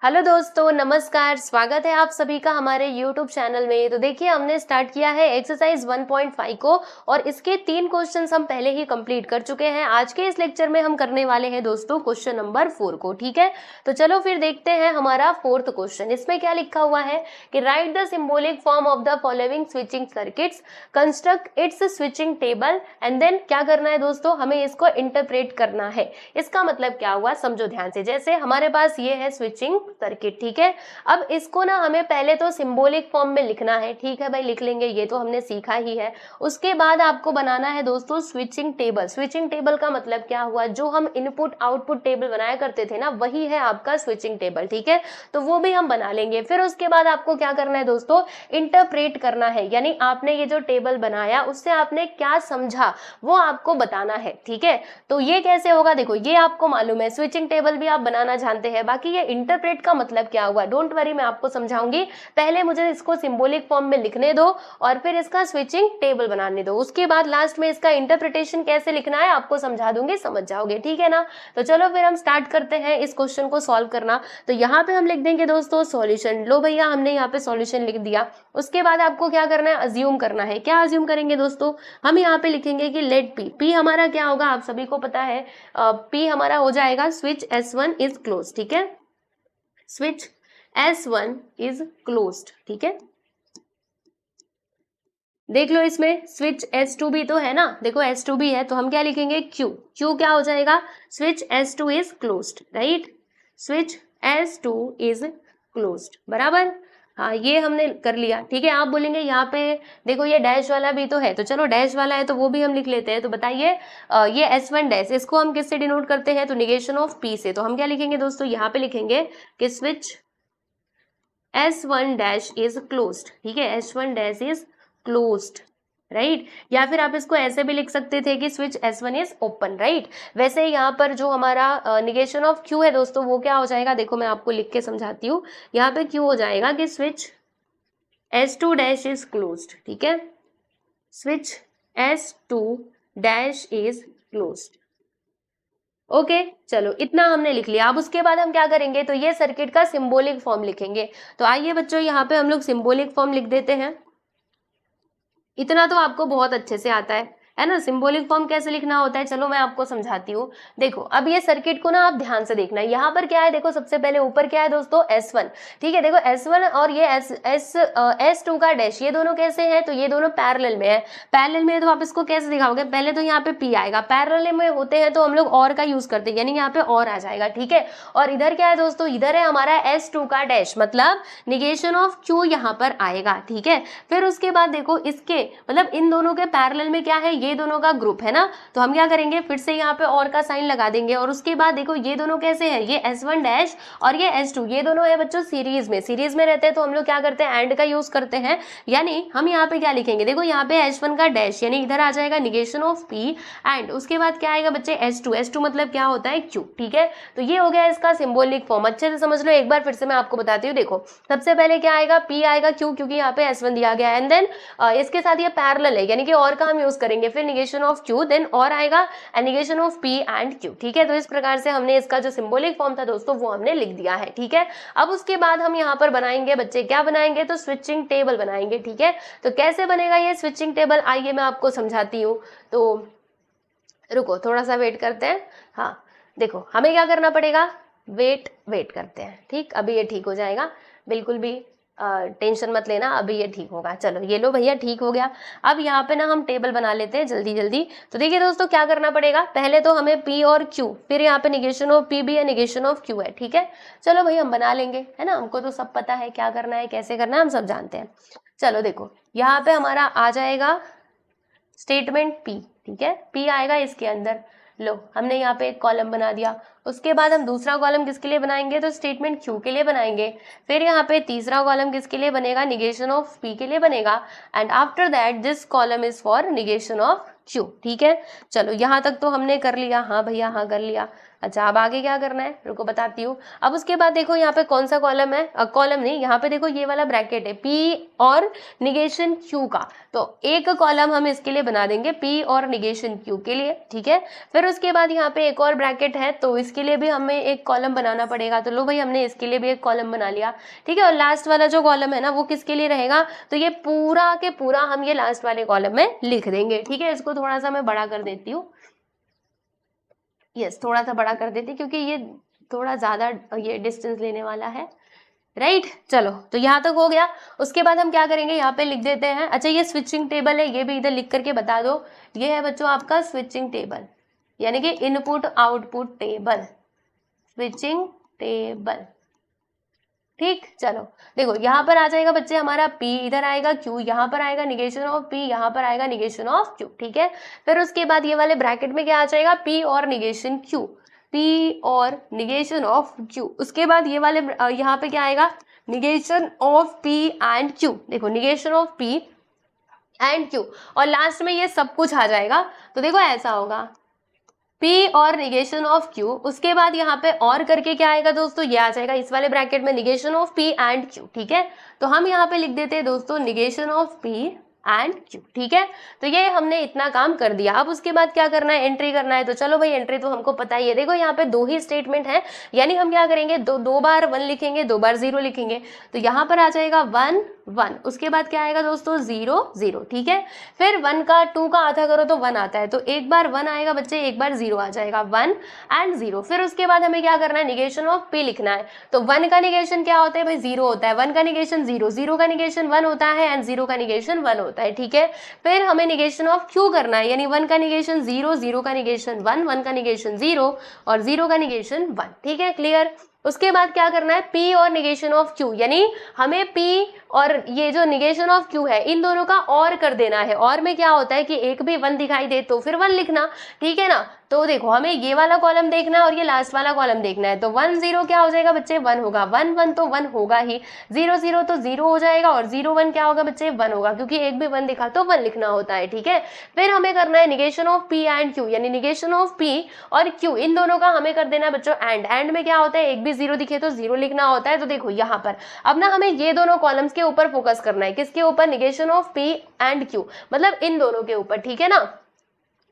Hello दोस्तों, नमस्कार। स्वागत है आप सभी का हमारे YouTube चैनल में। तो देखिए, हमने स्टार्ट किया है एक्सरसाइज 1.5 को और इसके 3 क्वेश्चंस हम पहले ही कंप्लीट कर चुके हैं। आज के इस लेक्चर में हम करने वाले हैं दोस्तों क्वेश्चन नंबर 4 को। ठीक है, तो चलो फिर देखते हैं हमारा 4th क्वेश्चन। इसमें क्या लिखा हुआ है कि write the symbolic form of the following switching circuits, construct its switching table and then क्या करना है दोस्तों, हमें इसको इंटरप्रेट करना है। इसका मतलब क्या हुआ, समझो ध्यान से। जैसे हमारे पास ये है स्विचिंग सर्किट, ठीक है। अब इसको ना हमें पहले तो सिंबॉलिक फॉर्म में लिखना है, ठीक है भाई, लिख लेंगे, ये तो हमने सीखा ही है। उसके बाद आपको बनाना है दोस्तों स्विचिंग टेबल। स्विचिंग टेबल का मतलब क्या हुआ, जो हम इनपुट आउटपुट टेबल बनाया करते थे ना, वही है आपका स्विचिंग टेबल, ठीक है। तो वो भी हम बना लेंगे। फिर उसके बाद आपको क्या करना है दोस्तों, इंटरप्रेट करना है, यानी आपने ये जो टेबल बनाया उससे आपने क्या समझा वो आपको बताना है, ठीक है। तो ये कैसे होगा, देखो ये आपको मालूम है, स्विचिंग टेबल भी आप बनाना जानते हैं। बाकी ये इंटरप्रेट का मतलब क्या हुआ, डोंट वरी, मैं आपको समझाऊंगी। पहले मुझे इसको सिंबॉलिक फॉर्म में लिखने दो और फिर इसका स्विचिंग टेबल बनाने दो। उसके बाद लास्ट में इसका इंटरप्रिटेशन कैसे लिखना है आपको समझा दूंगी, समझ जाओगे, ठीक है ना। तो चलो फिर हम स्टार्ट करते हैं इस क्वेश्चन को सॉल्व करना। तो यहाँ पे हम लिख देंगे दोस्तों सॉल्यूशन। लो भैया, हमने यहाँ पे सॉल्यूशन लिख दिया। उसके बाद आपको क्या करना है, अज्यूम करना है। क्या अज्यूम करेंगे दोस्तों, हम यहाँ पे लिखेंगे कि लेट पी, पी हमारा क्या होगा आप सभी को पता है, पी हमारा हो जाएगा स्विच S1 इज क्लोज, ठीक है। स्विच S1 इज क्लोज्ड, ठीक है। देख लो, इसमें स्विच S2 भी तो है ना, देखो S2 भी है, तो हम क्या लिखेंगे Q, Q क्या हो जाएगा, switch S2 is closed, right. Switch S2 is closed, बराबर। हाँ, ये हमने कर लिया, ठीक है। आप बोलेंगे यहाँ पे देखो ये डैश वाला भी तो है, तो चलो डैश वाला है तो वो भी हम लिख लेते हैं। तो बताइए ये S1 डैश, इसको हम किससे डिनोट करते हैं, तो निगेशन ऑफ P से। तो हम क्या लिखेंगे दोस्तों, यहाँ पे लिखेंगे कि switch S1 dash is closed, ठीक है। S1 dash is closed, right. या फिर आप इसको ऐसे भी लिख सकते थे कि switch S1 is open, right. वैसे यहाँ पर जो हमारा निगेशन ऑफ Q है दोस्तों, वो क्या हो जाएगा, देखो मैं आपको लिख के समझाती हूँ। यहाँ पे Q हो जाएगा कि switch S2 dash is closed, ठीक है। Switch S2 dash is closed, okay. चलो इतना हमने लिख लिया। अब उसके बाद हम क्या करेंगे, तो ये सर्किट का सिंबॉलिक फॉर्म लिखेंगे। तो आइए बच्चों, यहाँ पे हम लोग सिंबॉलिक फॉर्म लिख देते हैं। इतना तो आपको बहुत अच्छे से आता है ना, सिंबॉलिक फॉर्म कैसे लिखना होता है। चलो मैं आपको समझाती हूँ। देखो अब ये सर्किट को ना आप ध्यान से देखना है। यहाँ पर क्या है, देखो सबसे पहले ऊपर क्या है दोस्तों, S1, ठीक है। देखो S1 और ये S2 का डैश, ये दोनों कैसे हैं, तो ये दोनों पैरेलल में है। पैरेलल में है तो आप इसको कैसे दिखाओगे, पहले तो यहाँ पे P आएगा, पैरेलल में होते हैं तो हम लोग और का यूज करते हैं, यानी यहाँ पे और आ जाएगा, ठीक है। और इधर क्या है दोस्तों, इधर है हमारा S2 का डैश, मतलब निगेशन ऑफ Q यहाँ पर आएगा, ठीक है। फिर उसके बाद देखो इसके मतलब इन दोनों के पैरेलल में क्या है, ये दोनों का ग्रुप है ना, तो हम क्या करेंगे, फिर से यहाँ पे और का साइन लगा देंगे। और उसके बाद देखो ये दोनों कैसे हैं, ये S1 डैश और ये S2, ये दोनों है बच्चों सीरीज में। सीरीज में रहते हैं तो हम लोग क्या करते हैं, एंड का यूज करते हैं। यानी हम यहाँ पे क्या लिखेंगे, देखो यहाँ पे S1 का डैश, यानी इधर आ जाएगा निगेशन ऑफ P, एंड उसके बाद क्या आएगा बच्चे, S2 मतलब क्या होता है Q, ठीक है। तो ये हो गया इसका सिंबॉलिक फॉर्म। अच्छे से समझ लो, एक बार फिर से मैं आपको बताती हूँ। देखो सबसे पहले क्या आएगा, P आएगा, क्यों, क्योंकि यहाँ पे S1 दिया गया है, एंड देन इसके साथ ये पैरेलल है, यानी कि और का हम यूज करेंगे। फिर निगेशन ऑफ Q, देन और आएगा and negation of P and Q, ठीक है। तो इस प्रकार से हमने इसका जो सिंबॉलिक फॉर्म था दोस्तों, वो हमने लिख दिया है, ठीक है। अब उसके बाद हम यहाँ पर बनाएंगे बच्चे, क्या बनाएंगे, तो स्विचिंग टेबल बनाएंगे, ठीक है। तो कैसे बनेगा ये स्विचिंग टेबल, आइए मैं आपको समझाती हूँ। तो रुको थोड़ा सा वेट करते हैं। हाँ देखो, हमें क्या करना पड़ेगा, वेट करते हैं, ठीक। अभी ये ठीक हो जाएगा, बिल्कुल भी टेंशन मत लेना, अभी ये ठीक होगा। चलो ये लो भैया, ठीक हो गया। अब यहाँ पे ना हम टेबल बना लेते हैं जल्दी जल्दी। तो देखिए दोस्तों, क्या करना पड़ेगा, पहले तो हमें P और Q, फिर यहाँ पे निगेशन ऑफ P भी है, निगेशन ऑफ Q है, ठीक है। चलो भाई हम बना लेंगे, है ना, हमको तो सब पता है क्या करना है, कैसे करना है, हम सब जानते हैं। चलो देखो, यहाँ पे हमारा आ जाएगा स्टेटमेंट P, ठीक है। P आएगा इसके अंदर। लो हमने यहाँ पे एक कॉलम बना दिया। उसके बाद हम दूसरा कॉलम किसके लिए बनाएंगे, तो स्टेटमेंट Q के लिए बनाएंगे। फिर यहाँ पे तीसरा कॉलम किसके लिए बनेगा, निगेशन ऑफ P के लिए बनेगा। And after that this column is for negation of Q, ठीक है। चलो यहाँ तक तो हमने कर लिया, हाँ भैया हाँ कर लिया। अच्छा, अब आगे क्या करना है, रुको बताती हूँ। अब उसके बाद देखो यहाँ पे कौन सा कॉलम है, कॉलम नहीं, यहाँ पे देखो ये वाला ब्रैकेट है P और निगेशन Q का, तो एक कॉलम हम इसके लिए बना देंगे P और निगेशन Q के लिए, ठीक है। फिर उसके बाद यहाँ पे एक और ब्रैकेट है, तो इसके लिए भी हमें एक कॉलम बनाना पड़ेगा, तो लो भाई हमने इसके लिए भी एक कॉलम बना लिया, ठीक है। और लास्ट वाला जो कॉलम है ना वो किसके लिए रहेगा, तो ये पूरा के पूरा हम ये लास्ट वाले कॉलम में लिख देंगे, ठीक है। इसको थोड़ा सा मैं बड़ा कर देती हूँ, यस थोड़ा सा बड़ा कर देती हूँ क्योंकि ये थोड़ा ज्यादा ये डिस्टेंस लेने वाला है, राइट। चलो तो यहाँ तक हो गया। उसके बाद हम क्या करेंगे, यहाँ पे लिख देते हैं, अच्छा ये स्विचिंग टेबल है, ये भी इधर लिख करके बता दो। ये है बच्चों आपका स्विचिंग टेबल, यानी कि input output table, switching table, ठीक। चलो देखो यहाँ पर आ जाएगा बच्चे हमारा P, इधर आएगा Q, यहाँ पर आएगा निगेशन ऑफ P, यहाँ पर आएगा निगेशन ऑफ Q, ठीक है। फिर उसके बाद ये वाले ब्रैकेट में क्या आ जाएगा, P और निगेशन Q, P और निगेशन ऑफ Q। उसके बाद ये वाले यहाँ पे क्या आएगा, negation of P and Q, देखो negation of P and Q, और लास्ट में ये सब कुछ आ जाएगा। तो देखो ऐसा होगा P और निगेशन ऑफ Q, उसके बाद यहाँ पे और करके क्या आएगा दोस्तों, ये आ जाएगा इस वाले ब्रैकेट में negation of P and Q, ठीक है। तो हम यहाँ पे लिख देते हैं दोस्तों negation of P and Q, ठीक है। तो ये हमने इतना काम कर दिया। अब उसके बाद क्या करना है, एंट्री करना है। तो चलो भाई एंट्री तो हमको पता ही है, देखो यहाँ पे दो ही स्टेटमेंट है, यानी हम क्या करेंगे, दो बार 1 लिखेंगे, 2 बार 0 लिखेंगे। तो यहाँ पर आ जाएगा 1 1, उसके बाद क्या आएगा दोस्तों 0 0, ठीक है। फिर 1 का 2 का आधा करो तो 1 आता है, तो एक बार 1 आएगा बच्चे, एक बार 0 आ जाएगा, 1 एंड 0। फिर उसके बाद हमें क्या करना है, निगेशन ऑफ P लिखना है। तो 1 का निगेशन क्या होता है भाई, 0 होता है, 1 का निगेशन 0, 0 का निगेशन 1 होता है एंड 0 का निगेशन 1 होता है, ठीक है। फिर हमें निगेशन ऑफ Q करना है, यानी 1 का निगेशन 0, 0 का निगेशन 1, 1 का निगेशन 0 और 0 का निगेशन 1, ठीक है, क्लियर। उसके बाद क्या करना है, P और निगेशन ऑफ Q, यानी हमें P और ये जो निगेशन ऑफ Q है इन दोनों का और कर देना है। और में क्या होता है कि एक भी 1 दिखाई दे तो फिर 1 लिखना, ठीक है ना। तो देखो हमें ये वाला कॉलम देखना है और ये लास्ट वाला कॉलम देखना है। तो 1 0 क्या हो जाएगा बच्चे, 1 होगा, 1 1 तो 1 होगा ही, 0 0 तो 0 हो जाएगा और 0 1 क्या होगा बच्चे, 1 होगा, क्योंकि एक भी 1 दिखा तो 1 लिखना होता है, ठीक है। फिर हमें करना है negation of P and Q, यानी निगेशन ऑफ P और Q इन दोनों का हमें कर देना बच्चों एंड में क्या होता है, एक भी 0 दिखे तो 0 लिखना होता है। तो देखो यहाँ पर अब ना हमें ये दोनों कॉलम्स के ऊपर फोकस करना है, किसके ऊपर, negation of P and Q, मतलब इन दोनों के ऊपर, ठीक है ना।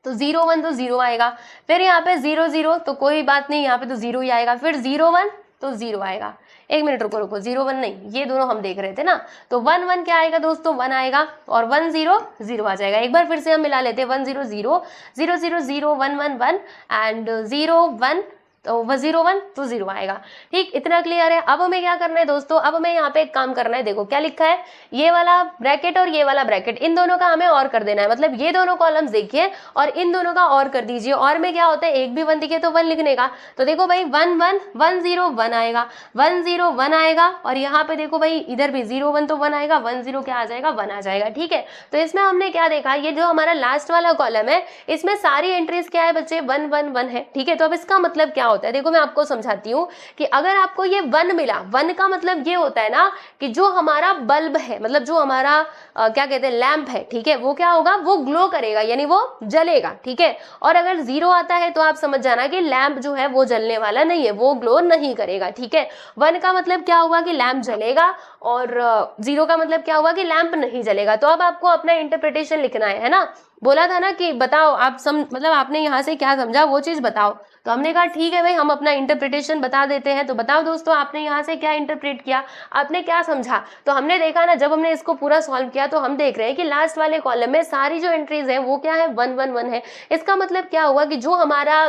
तो 0 1 तो 0 आएगा, फिर यहाँ पे 0 0 तो कोई बात नहीं, यहाँ पे तो 0 ही आएगा, फिर 0 1 तो 0 आएगा। एक मिनट रुको रुको, 0 1 नहीं, ये दोनों हम देख रहे थे ना। तो 1 1 क्या आएगा दोस्तों, 1 आएगा और 1 0 0 आ जाएगा। एक बार फिर से हम मिला लेते हैं, 1 0 0 0 0 0 1 1 1 एंड 0 1, तो 0 1 तो 0 आएगा, ठीक, इतना क्लियर है। अब हमें क्या करना है दोस्तों, अब हमें यहाँ पे एक काम करना है, देखो क्या लिखा है, ये वाला ब्रैकेट और ये वाला ब्रैकेट इन दोनों का हमें और कर देना है, मतलब ये दोनों कॉलम्स देखिए और इन दोनों का और कर दीजिए। और में क्या होता है, एक भी 1 दिखे तो 1 लिखने का। तो देखो भाई 1 1 1 0 1 आएगा, 1 0 1 आएगा, और यहाँ पे देखो भाई इधर भी 0 1 तो 1 आएगा, 1 0 क्या आ जाएगा, 1 आ जाएगा, ठीक है। तो इसमें हमने क्या देखा, ये जो हमारा लास्ट वाला कॉलम है इसमें सारी एंट्रीज क्या है बच्चे, 1 1 1 है, ठीक है। तो अब इसका मतलब क्या होता है, देखो मैं आपको समझाती हूँ कि अगर आपको ये 1 मिला, 1 का मतलब ये होता है ना कि जो हमारा बल्ब है, मतलब जो हमारा क्या कहते हैं लैंप है, ठीक है, वो क्या होगा, वो ग्लो करेगा, यानी वो जलेगा, ठीक है। और अगर 0 आता है तो आप समझ जाना कि लैंप जो है वो जलने वाला नहीं है, वो ग्लो नहीं करेगा, ठीक है। 1 का मतलब क्या हुआ कि लैंप जलेगा और 0 का मतलब क्या हुआ कि लैंप नहीं जलेगा। तो अब आपको अपना इंटरप्रिटेशन लिखना है ना, बोला था ना कि बताओ आप मतलब आपने यहाँ से क्या समझा वो चीज बताओ। तो हमने कहा ठीक है भाई हम अपना इंटरप्रिटेशन बता देते हैं। तो बताओ दोस्तों आपने यहाँ से क्या इंटरप्रेट किया, आपने क्या समझा। तो हमने देखा ना, जब हमने इसको पूरा सॉल्व किया तो हम देख रहे हैं कि लास्ट वाले कॉलम में सारी जो एंट्रीज है वो क्या है, 1 1 1 है। इसका मतलब क्या हुआ कि जो हमारा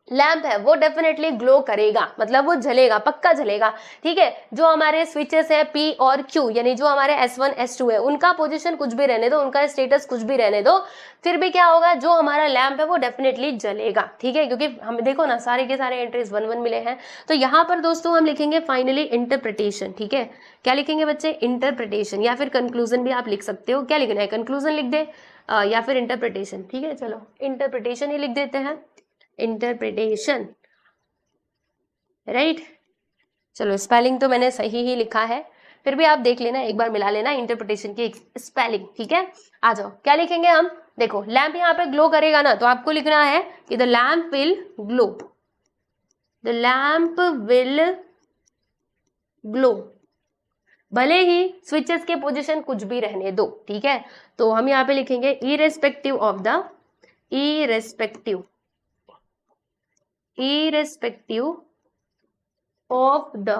लैंप है वो डेफिनेटली ग्लो करेगा, मतलब वो जलेगा, पक्का जलेगा, ठीक है। जो हमारे स्विचेस है P और Q, यानी जो हमारे S1 S2 है, उनका पोजीशन कुछ भी रहने दो, उनका स्टेटस कुछ भी रहने दो, फिर भी क्या होगा, जो हमारा लैंप है वो डेफिनेटली जलेगा, ठीक है। क्योंकि हम देखो ना सारे के सारे एंट्रीज 1 1 मिले हैं। तो यहाँ पर दोस्तों हम लिखेंगे फाइनली इंटरप्रिटेशन, ठीक है। क्या लिखेंगे बच्चे, इंटरप्रिटेशन, या फिर कंक्लूजन भी आप लिख सकते हो। क्या लिखना है, कंक्लूजन लिख दे या फिर इंटरप्रिटेशन, ठीक है। चलो इंटरप्रिटेशन ही लिख देते हैं, इंटरप्रिटेशन, राइट। चलो स्पेलिंग तो मैंने सही ही लिखा है, फिर भी आप देख लेना, एक बार मिला लेना इंटरप्रिटेशन की स्पेलिंग, ठीक है। आ जाओ, क्या लिखेंगे हम, देखो लैंप यहाँ पे ग्लो करेगा ना, तो आपको लिखना है कि the lamp will glow, the lamp will glow, भले ही स्विचेस के पोजीशन कुछ भी रहने दो, ठीक है। तो हम यहाँ पे लिखेंगे irrespective of the irrespective of the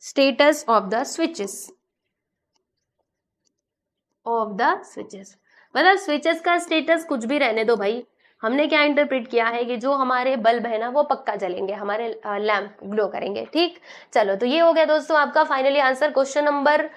status of the switches मतलब स्विचेस का स्टेटस कुछ भी रहने दो भाई, हमने क्या इंटरप्रेट किया है कि जो हमारे बल्ब है ना वो पक्का जलेंगे, हमारे लैंप ग्लो करेंगे, ठीक। चलो तो ये हो गया दोस्तों आपका फाइनली आंसर क्वेश्चन नंबर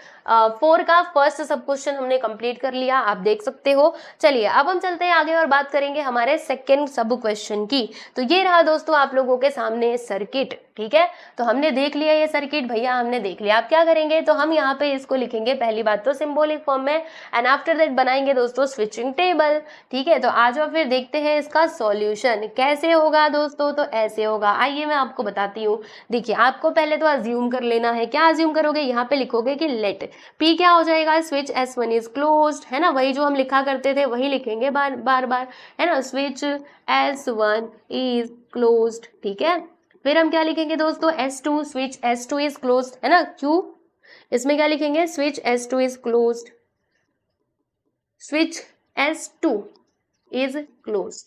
4 का फर्स्ट सब क्वेश्चन हमने कंप्लीट कर लिया, आप देख सकते हो। चलिए अब हम चलते हैं आगे और बात करेंगे हमारे सेकेंड सब क्वेश्चन की। तो ये रहा दोस्तों आप लोगों के सामने सर्किट, ठीक है। तो हमने देख लिया ये सर्किट भैया, हमने देख लिया। आप क्या करेंगे, तो हम यहाँ पे इसको लिखेंगे पहली बात तो सिंबॉलिक फॉर्म में, एंड आफ्टर दैट बनाएंगे दोस्तों स्विचिंग टेबल, ठीक है। तो आज फिर देखते हैं इसका सॉल्यूशन कैसे होगा दोस्तों। तो ऐसे होगा, आइए मैं आपको बताती हूँ। देखिए आपको पहले तो अज्यूम कर लेना है, क्या अज्यूम करोगे, यहाँ पे लिखोगे कि लेट पी क्या हो जाएगा, स्विच S1 इज क्लोज्ड, है ना, वही जो हम लिखा करते थे वही लिखेंगे बार बार, है ना, स्विच S1 इज क्लोज्ड, ठीक है। फिर हम क्या लिखेंगे दोस्तों, S2, switch S2 is closed, है ना, क्यों, इसमें क्या लिखेंगे, switch S2 is closed, switch S2 is closed,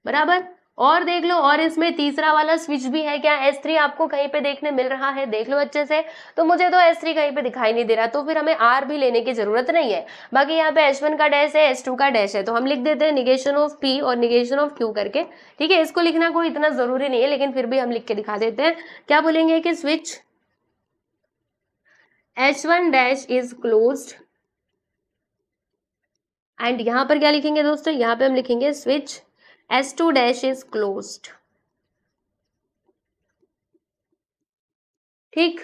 बराबर। और देख लो, और इसमें तीसरा वाला स्विच भी है क्या, S3 आपको कहीं पे देखने मिल रहा है, देख लो अच्छे से। तो मुझे तो S3 कहीं पे दिखाई नहीं दे रहा, तो फिर हमें R भी लेने की जरूरत नहीं है। बाकी यहाँ पे H1 का डैश है, S2 का डैश है, तो हम लिख देते हैं निगेशन ऑफ P और निगेशन ऑफ Q करके, ठीक है। इसको लिखना कोई इतना जरूरी नहीं है, लेकिन फिर भी हम लिख के दिखा देते हैं। क्या बोलेंगे कि switch H1 dash is closed, and यहाँ पर क्या लिखेंगे दोस्तों, यहाँ पे हम लिखेंगे switch S2 dash is closed, ठीक।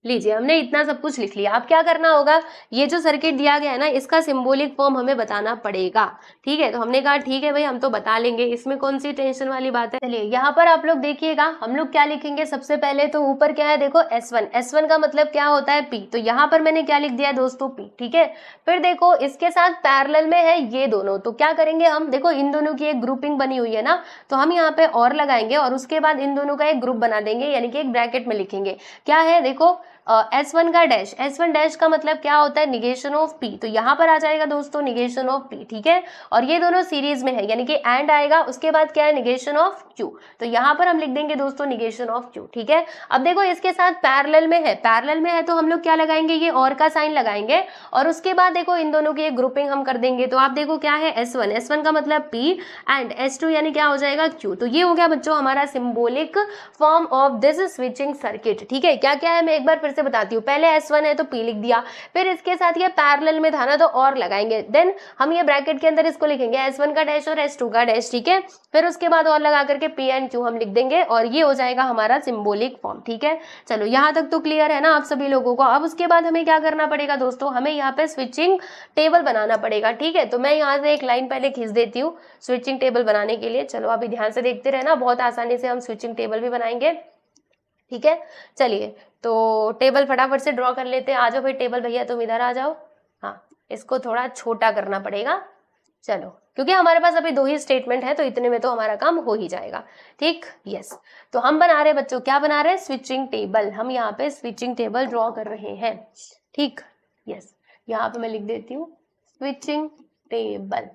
लीजिए हमने इतना सब कुछ लिख लिया। अब क्या करना होगा, ये जो सर्किट दिया गया है ना इसका सिंबॉलिक फॉर्म हमें बताना पड़ेगा, ठीक है। तो हमने कहा ठीक है भाई हम तो बता लेंगे, इसमें कौन सी टेंशन वाली बात है। चलिए यहाँ पर आप लोग देखिएगा, हम लोग क्या लिखेंगे सबसे पहले, तो ऊपर क्या है देखो S1 का मतलब क्या होता है P, तो यहाँ पर मैंने क्या लिख दिया दोस्तों P, ठीक है। फिर देखो इसके साथ पैरेलल में है ये दोनों, तो क्या करेंगे हम, देखो इन दोनों की एक ग्रुपिंग बनी हुई है ना, तो हम यहाँ पे और लगाएंगे और उसके बाद इन दोनों का एक ग्रुप बना देंगे, यानी कि एक ब्रैकेट में लिखेंगे क्या है, देखो S1 का डैश, S1 डैश का मतलब क्या होता है, निगेशन ऑफ P, तो यहाँ पर आ जाएगा दोस्तों निगेशन ऑफ P, ठीक है। और ये दोनों सीरीज में है, यानी कि एंड आएगा, उसके बाद क्या है निगेशन ऑफ Q, तो यहाँ पर हम लिख देंगे दोस्तों निगेशन ऑफ Q, ठीक है। अब देखो इसके साथ पैरेलल में है तो हम लोग क्या लगाएंगे, ये और का साइन लगाएंगे, और उसके बाद देखो इन दोनों की एक ग्रुपिंग हम कर देंगे। तो आप देखो क्या है S1 का मतलब P एंड S2 यानी क्या हो जाएगा Q। तो ये हो गया बच्चों हमारा symbolic form of this switching circuit, ठीक है। क्या क्या है मैं एक बार फिर से बताती हूँ, पहले S1 है तो P लिख दिया, फिर इसके साथ ये पैरेलल में था ना तो और लगाएंगे, देन हम ये ब्रैकेट के अंदर इसको लिखेंगे S1 का डैश और S2 का डैश, ठीक है। फिर उसके बाद और लगा करके P एंड Q हम लिख देंगे और ये हो जाएगा हमारा सिंबॉलिक फॉर्म, ठीक है। चलो यहाँ तक तो क्लियर है ना आप सभी लोगों को। अब उसके बाद हमें क्या करना पड़ेगा दोस्तों, हमें यहाँ पे स्विचिंग टेबल बनाना पड़ेगा, ठीक है। तो मैं यहाँ से एक लाइन पहले खींच देती हूँ स्विचिंग टेबल बनाने के लिए। चलो अभी ध्यान से देखते रहना, बहुत आसानी से हम स्विचिंग टेबल भी बनाएंगे, ठीक है। चलिए तो टेबल फटाफट से ड्रॉ कर लेते हैं। आ जाओ भाई टेबल भैया, तुम इधर आ जाओ। हाँ इसको थोड़ा छोटा करना पड़ेगा, चलो क्योंकि हमारे पास अभी 2 ही स्टेटमेंट है तो इतने में तो हमारा काम हो ही जाएगा, ठीक। यस तो हम बना रहे बच्चों, क्या बना रहे हैं, स्विचिंग टेबल। हम यहाँ पे स्विचिंग टेबल ड्रॉ कर रहे हैं, ठीक। यस यहाँ पे मैं लिख देती हूँ स्विचिंग टेबल,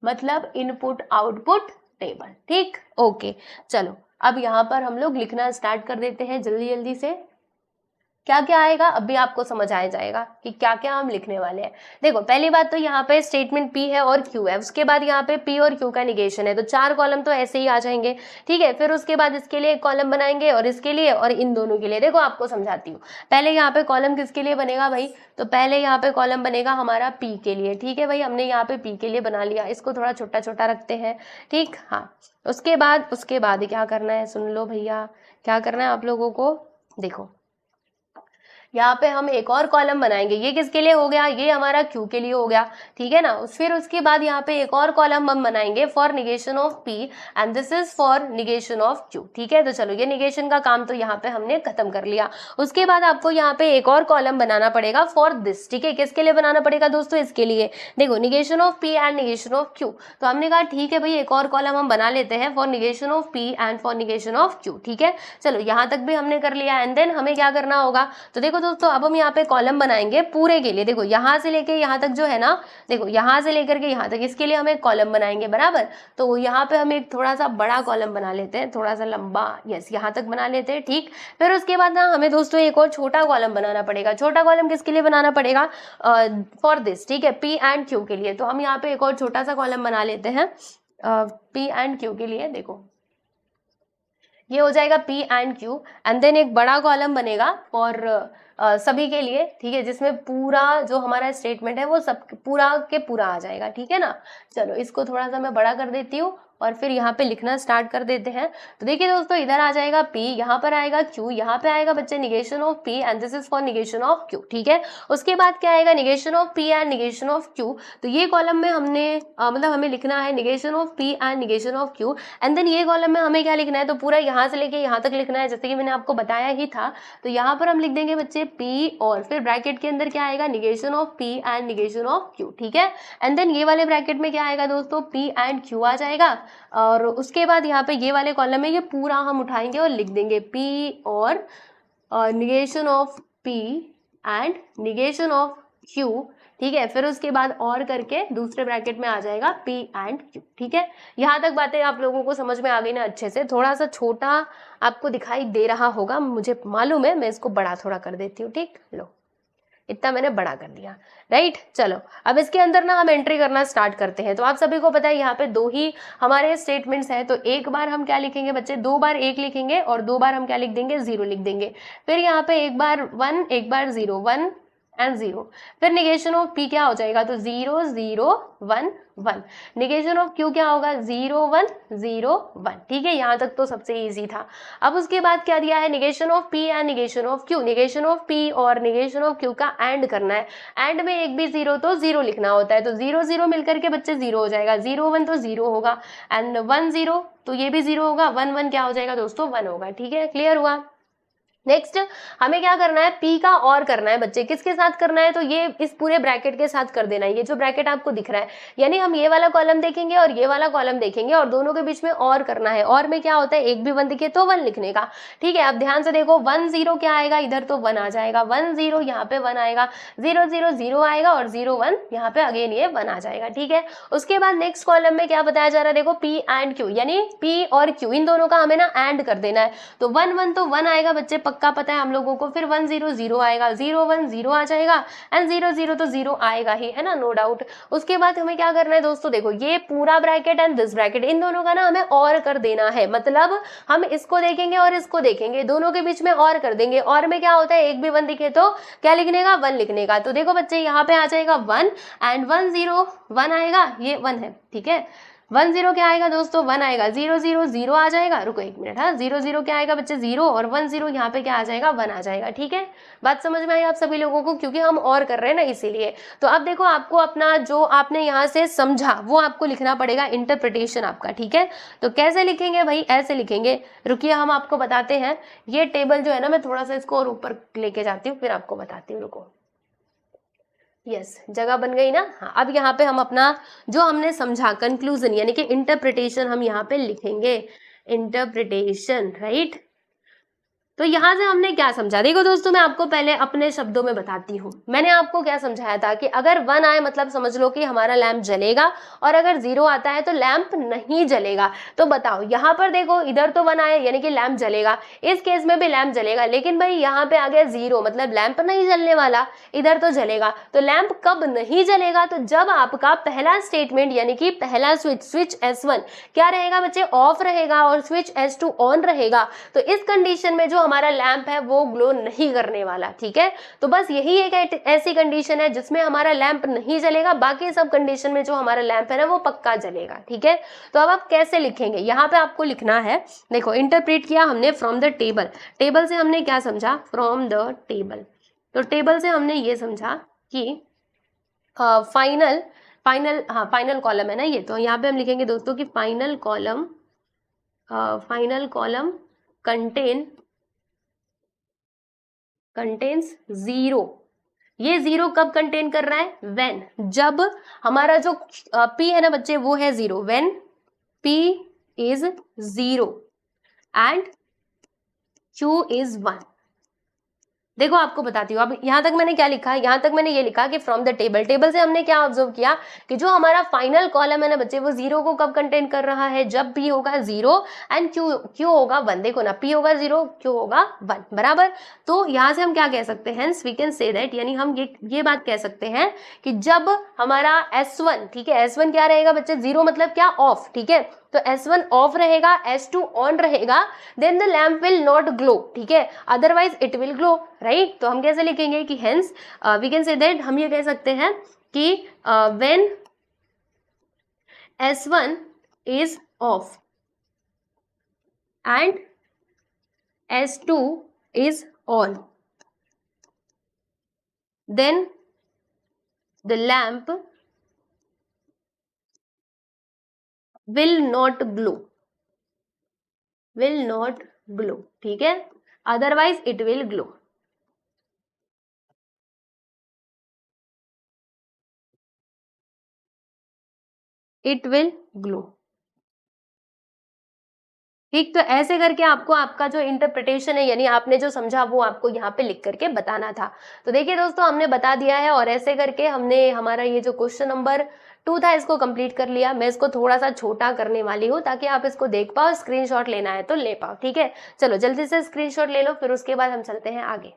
मतलब इनपुट आउटपुट टेबल, ठीक। ओके चलो अब यहाँ पर हम लोग लिखना स्टार्ट कर देते हैं जल्दी जल्दी से। क्या क्या आएगा अब भी आपको समझ आ जाएगा कि क्या क्या हम लिखने वाले हैं। देखो पहली बात तो यहाँ पे स्टेटमेंट P है और Q है, उसके बाद यहाँ पे P और Q का निगेशन है, तो 4 कॉलम तो ऐसे ही आ जाएंगे, ठीक है। फिर उसके बाद इसके लिए एक कॉलम बनाएंगे और इसके लिए और इन दोनों के लिए। देखो आपको समझाती हूँ, पहले यहाँ पे कॉलम किसके लिए बनेगा भाई, तो पहले यहाँ पे कॉलम बनेगा हमारा P के लिए, ठीक है भाई। हमने यहाँ पे P के लिए बना लिया, इसको थोड़ा छोटा छोटा रखते हैं, ठीक। हाँ उसके बाद क्या करना है, सुन लो भैया क्या करना है आप लोगों को। देखो यहाँ पे हम एक और कॉलम बनाएंगे, ये किसके लिए हो गया, ये हमारा Q के लिए हो गया, ठीक है ना। फिर उसके बाद यहाँ पे एक और कॉलम हम बनाएंगे for negation of P and this is for negation of Q, ठीक है। तो चलो ये निगेशन का काम तो यहाँ पे हमने खत्म कर लिया। उसके बाद आपको यहाँ पे एक और कॉलम बनाना पड़ेगा फॉर दिस, ठीक है। किसके लिए बनाना पड़ेगा दोस्तों, इसके लिए, देखो negation of P and negation of Q। तो हमने कहा ठीक है भाई एक और कॉलम हम बना लेते हैं for negation of P and for negation of Q, ठीक है। चलो यहाँ तक भी हमने कर लिया एंड देन हमें क्या करना होगा, तो देखो दोस्तों अब हम यहाँ पे कॉलम बनाएंगे पूरे के लिए। देखो यहाँ से लेके यहाँ तक जो है ना, देखो यहाँ से लेकर के यहाँ तक, इसके लिए हम एक कॉलम बनाएंगे बराबर। तो यहाँ पे हम एक थोड़ा सा बड़ा कॉलम बना लेते हैं, थोड़ा सा लंबा, यस यहाँ तक बना लेते हैं, ठीक। फिर उसके बाद ना हमें दोस्तों एक और छोटा कॉलम बनाना पड़ेगा। छोटा कॉलम किसके लिए बनाना पड़ेगा, फॉर दिस, ठीक है, P एंड Q के लिए। तो हम यहाँ पे एक और छोटा सा कॉलम बना लेते हैं P एंड Q के लिए। देखो ये हो जाएगा P and Q and then एक बड़ा कॉलम बनेगा और सभी के लिए, ठीक है, जिसमें पूरा जो हमारा स्टेटमेंट है वो सब पूरा के पूरा आ जाएगा, ठीक है ना। चलो इसको थोड़ा सा मैं बड़ा कर देती हूँ और फिर यहाँ पे लिखना स्टार्ट कर देते हैं। तो देखिए दोस्तों इधर आ जाएगा P, यहाँ पर आएगा Q, यहाँ पे आएगा बच्चे negation of P and this is for negation of Q, ठीक है। उसके बाद क्या आएगा, negation of P and negation of Q। तो ये कॉलम में हमने मतलब हमें लिखना है negation of P and negation of Q and then ये कॉलम में हमें क्या लिखना है, तो पूरा यहाँ से लेके यहाँ तक लिखना है, जैसे कि मैंने आपको बताया ही था। तो यहाँ पर हम लिख देंगे बच्चे P और फिर ब्रैकेट के अंदर क्या आएगा, negation of P and negation of Q, ठीक है। एंड देन ये वाले ब्रैकेट में क्या आएगा दोस्तों, P एंड Q आ जाएगा। और उसके बाद यहाँ पे ये वाले कॉलम में ये पूरा हम उठाएंगे और लिख देंगे P और negation of P and negation of Q, ठीक है। फिर उसके बाद और करके दूसरे ब्रैकेट में आ जाएगा P एंड Q, ठीक है। यहाँ तक बातें आप लोगों को समझ में आ गई ना अच्छे से। थोड़ा सा छोटा आपको दिखाई दे रहा होगा, मुझे मालूम है, मैं इसको बड़ा थोड़ा कर देती हूँ, ठीक। लो इतना मैंने बड़ा कर दिया, राइट। चलो अब इसके अंदर ना हम एंट्री करना स्टार्ट करते हैं। तो आप सभी को पता है यहाँ पे दो ही हमारे स्टेटमेंट्स हैं। तो एक बार हम क्या लिखेंगे बच्चे, दो बार एक लिखेंगे और दो बार हम क्या लिख देंगे, जीरो लिख देंगे। फिर यहाँ पे एक बार वन, एक बार जीरो, वन एंड जीरो। फिर निगेशन ऑफ P क्या हो जाएगा, तो zero zero one one. Negation of Q क्या होगा, जीरो वन जीरो वन, ठीक है। यहाँ तक तो सबसे इजी था। अब उसके बाद क्या दिया है, negation of P and negation of Q। Negation of P और निगेशन ऑफ Q का एंड करना है। एंड में एक भी जीरो तो जीरो लिखना होता है। तो जीरो जीरो मिलकर के बच्चे जीरो हो जाएगा, जीरो वन तो जीरो होगा एंड वन जीरो तो ये भी जीरो होगा, वन वन क्या हो जाएगा दोस्तों, वन होगा, ठीक है। क्लियर हुआ। नेक्स्ट हमें क्या करना है, P का और करना है बच्चे। किसके साथ करना है, तो ये इस पूरे ब्रैकेट के साथ कर देना है। ये जो ब्रैकेट आपको दिख रहा है, यानी हम ये वाला कॉलम देखेंगे और ये वाला कॉलम देखेंगे और दोनों के बीच में और करना है। और में क्या होता है, एक भी वन दिखे तो वन लिखने का, ठीक है। अब ध्यान से देखो, वन जीरो क्या आएगा, इधर तो वन आ जाएगा, वन जीरो यहाँ पे वन आएगा, जीरो जीरो जीरो आएगा और जीरो वन यहाँ पे अगेन ये वन आ जाएगा, ठीक है। उसके बाद नेक्स्ट कॉलम में क्या बताया जा रहा है, देखो P एंड Q, यानी P और Q इन दोनों का हमें ना एंड कर देना है। तो वन वन तो वन आएगा बच्चे, पक्का पता है हम लोगों को। फिर वन जीरो जीरो आएगा, जीरो वन जीरो आ जाएगा एंड जीरो जीरो तो जीरो आएगा ही, है ना, नो डाउट। उसके बाद हमें क्या करना है दोस्तों, देखो ये पूरा ब्रैकेट एंड दिस ब्रैकेट, इन दोनों का ना हमें और कर देना है। मतलब हम इसको देखेंगे और इसको देखेंगे, दोनों के बीच में और कर देंगे। और में क्या होता है, एक भी वन दिखे तो क्या लिखने का, वन लिखने का। तो देखो बच्चे यहाँ पे आ जाएगा one and one zero one आएगा, ये वन है, ठीक है। वन जीरो क्या आएगा दोस्तों, वन आएगा, जीरो जीरो जीरो आ जाएगा, रुको एक मिनट, हाँ, जीरो जीरो क्या आएगा बच्चे, जीरो, और वन जीरो यहाँ पे क्या आ जाएगा, वन आ जाएगा, ठीक है। बात समझ में आई आप सभी लोगों को, क्योंकि हम और कर रहे हैं ना इसीलिए। तो अब देखो आपको अपना जो आपने यहाँ से समझा वो आपको लिखना पड़ेगा, इंटरप्रिटेशन आपका, ठीक है। तो कैसे लिखेंगे भाई, ऐसे लिखेंगे, रुकिए हम आपको बताते हैं। ये टेबल जो है ना, मैं थोड़ा सा इसको और ऊपर लेके जाती हूँ, फिर आपको बताती हूँ, रुको। यस, जगह बन गई ना। हाँ, अब यहाँ पे हम अपना जो हमने समझा कंक्लूजन यानी कि इंटरप्रिटेशन हम यहाँ पे लिखेंगे, इंटरप्रिटेशन, राइट। तो यहाँ से हमने क्या समझा, देखो दोस्तों मैं आपको पहले अपने शब्दों में बताती हूँ। मैंने आपको क्या समझाया था कि अगर वन आए मतलब समझ लो कि हमारा लैंप जलेगा, और अगर जीरो आता है तो लैंप नहीं जलेगा। तो बताओ यहाँ पर देखो, इधर तो वन आया यानी कि लैंप जलेगा, इस केस में भी लैंप जलेगा, लेकिन भाई यहाँ पे आ गया जीरो मतलब लैंप नहीं जलने वाला, इधर तो जलेगा। तो लैंप कब नहीं जलेगा, तो जब आपका पहला स्टेटमेंट यानी कि पहला स्विच S1 क्या रहेगा बच्चे, ऑफ रहेगा और स्विच S2 ऑन रहेगा। तो इस कंडीशन में जो हमारा लैंप है वो ग्लो नहीं करने वाला, ठीक है। तो बस यही एक ऐसी कंडीशन है जिसमें हमारा लैंप नहीं जलेगा, बाकी सब कंडीशन में जो हमारा लैंप है ना वो पक्का जलेगा, ठीक है। तो अब आप कैसे लिखेंगे, यहाँ पे आपको लिखना है, देखो इंटरप्रेट किया हमने फ्रॉम द टेबल। टेबल से हमने क्या समझा, फ्रॉम द टेबल, तो टेबल से हमने ये समझा कि फाइनल कॉलम है ना ये, तो यहाँ पे हम लिखेंगे दोस्तों कि फाइनल कॉलम कंटेन्स जीरो। ये जीरो कब कंटेन कर रहा है? व्हेन, जब हमारा जो p है ना बच्चे वो है zero, when p is zero and q is 1। देखो आपको बताती हूँ, अब यहाँ तक मैंने क्या लिखा है, यहाँ तक मैंने ये लिखा कि फ्रॉम द टेबल से हमने क्या ऑब्जर्व किया कि जो हमारा फाइनल कॉलम है ना बच्चे वो जीरो को कब कंटेन कर रहा है? जब p होगा जीरो एंड q होगा 1। देखो ना, p होगा जीरो, q होगा 1, बराबर। तो यहाँ से हम क्या कह सकते हैं, वी कैन से दैट, यानी हम ये बात कह सकते हैं कि जब हमारा S1, ठीक है, S1 क्या रहेगा बच्चे? जीरो मतलब क्या? ऑफ, ठीक है। तो S1 ऑफ रहेगा, S2 ऑन रहेगा, then the lamp will not glow, ठीक है, otherwise it will glow, right. तो हम कैसे लिखेंगे कि hence we can say that, हम ये कह सकते हैं कि when S1 is off and S2 is on, then the lamp will not glow, ठीक है, otherwise it will glow। it will glow, ठीक। तो ऐसे करके आपको आपका जो इंटरप्रिटेशन है, यानी आपने जो समझा वो आपको यहाँ पे लिख करके बताना था। तो देखिए दोस्तों, हमने बता दिया है और ऐसे करके हमने हमारा ये जो क्वेश्चन नंबर 2 था इसको कंप्लीट कर लिया। मैं इसको थोड़ा सा छोटा करने वाली हूँ ताकि आप इसको देख पाओ, स्क्रीनशॉट लेना है तो ले पाओ, ठीक है। चलो जल्दी से स्क्रीनशॉट ले लो, फिर उसके बाद हम चलते हैं आगे।